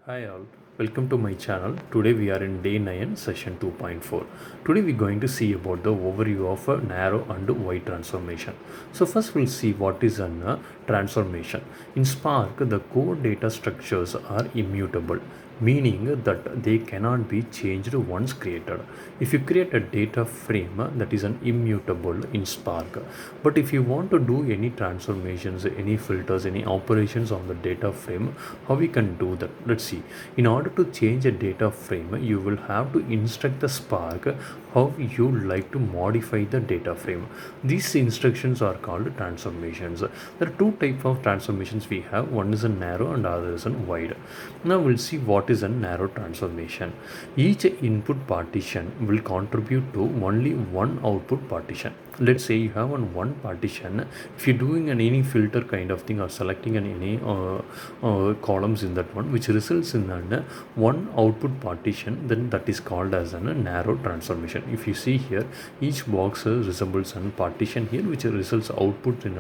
Hi all, welcome to my channel. Today we are in day 9 session 2.4. Today we are going to see about the overview of a narrow and wide transformation. So first we'll see what is a transformation. In Spark, the core data structures are immutable, meaning that they cannot be changed once created. If you create a data frame that is an immutable in Spark, but if you want to do any transformations, any filters, any operations on the data frame, how we can do that? Let's see. In order to change a data frame, you will have to instruct the Spark how you like to modify the data frame. These instructions are called transformations. There are two types of transformations we have. One is a narrow and other is a wide. Now we'll see what is a narrow transformation. Each input partition will contribute to only one output partition. Let's say you have on one partition. If you're doing any filter kind of thing or selecting any columns in that one, which results in one output partition, then that is called as a narrow transformation. If you see here, each box resembles a partition here, which results output in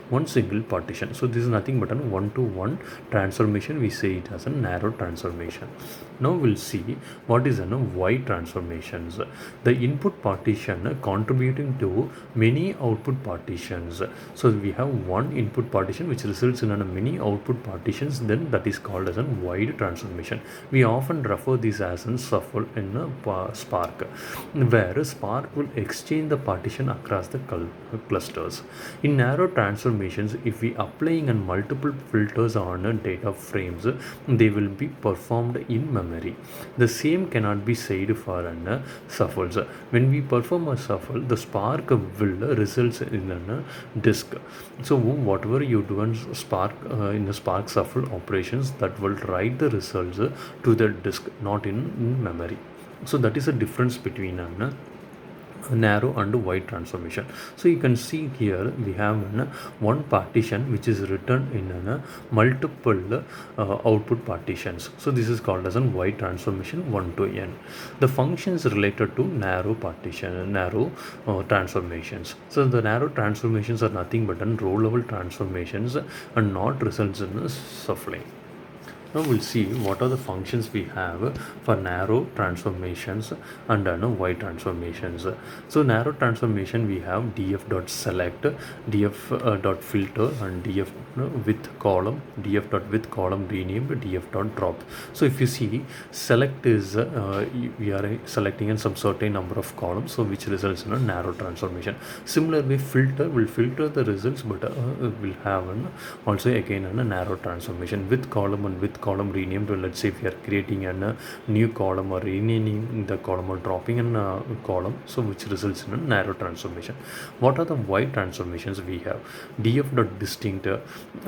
one single partition. So this is nothing but a one-to-one transformation. We say it as a narrow transformation. Now we'll see what is a wide transformations. The input partition contributing to many output partitions. So we have one input partition which results in many output partitions, then that is called as a wide transformation. We often refer this as a shuffle in a Spark, where Spark will exchange the partition across the clusters. In narrow transformations, if we applying on multiple filters on data frames, they will be performed in memory. The same cannot be said for shuffles. When we perform a shuffle, the Spark will result in a disk. So whatever you do in Spark in the Spark shuffle operations, that will write the results to the disk, not in memory. So that is a difference between a narrow and wide transformation. So you can see here we have one partition which is written in multiple output partitions. So this is called as a wide transformation 1 to n. The functions related to narrow partition, narrow transformations. So the narrow transformations are nothing but row level transformations and not results in shuffling. Now we'll see what are the functions we have for narrow transformations and wide transformations. So narrow transformation we have df.select, df.filter and df with column, df.with column renamed df.drop. So if you see, select is we are selecting in some certain number of columns, so which results in a narrow transformation. Similarly, filter will filter the results, but will have also again a narrow transformation. With column and with column renamed, let's say if you are creating a new column or renaming the column or dropping a column, so which results in a narrow transformation. What are the wide transformations we have? df.distinct,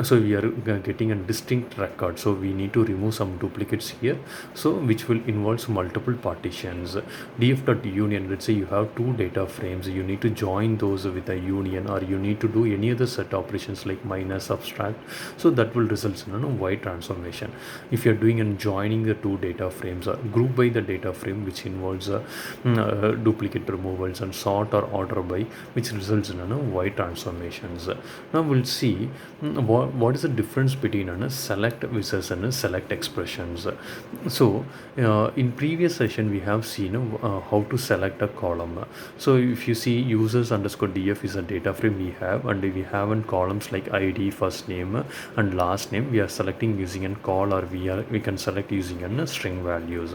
so we are getting a distinct record, so we need to remove some duplicates here, so which will involve multiple partitions. df.union, let's say you have two data frames, you need to join those with a union, or you need to do any other set operations like minus, subtract, so that will result in a wide transformation. If you are doing and joining the two data frames, group by the data frame, which involves duplicate removals, and sort or order by, which results in wide transformations. Now we'll see what is the difference between a select versus a select expressions. So in previous session we have seen how to select a column. So if you see, users underscore df is a data frame we have, and we have in columns like id, first name and last name. We are selecting using a call, or we can select using a string values.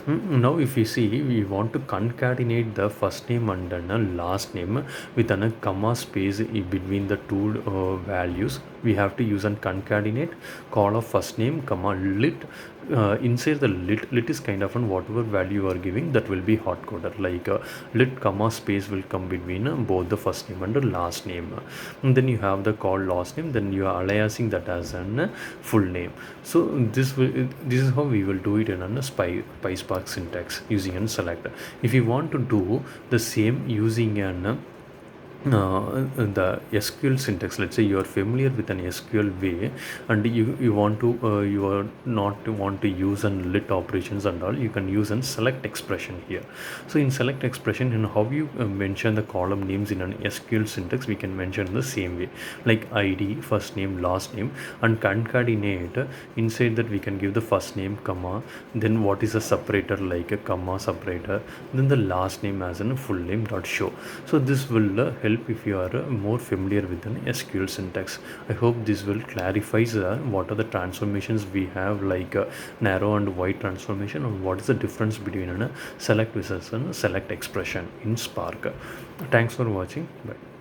Now if you see, we want to concatenate the first name and a last name with a comma space between the two values. We have to use and concatenate call of first name comma lit. Inside the lit is kind of whatever value you are giving, that will be hard coded, like lit comma space will come between both the first name and the last name, and then you have the call last name, then you are aliasing that as an full name. So this is how we will do it in a PySpark syntax using an select. If you want to do the same using an the SQL syntax. Let's say you are familiar with an SQL way, and you want to you are not want to use an lit operations and all, you can use an select expression here. So in select expression, and how you mention the column names in an SQL syntax, we can mention in the same way, like ID, first name, last name, and concatenate. Inside that we can give the first name, comma, then what is a separator, like a comma separator, then the last name as in full name dot show. So this will help if you are more familiar with an SQL syntax. I hope this will clarify what are the transformations we have, like narrow and wide transformation, and what is the difference between a select versus a select expression in Spark. Thanks for watching. Bye.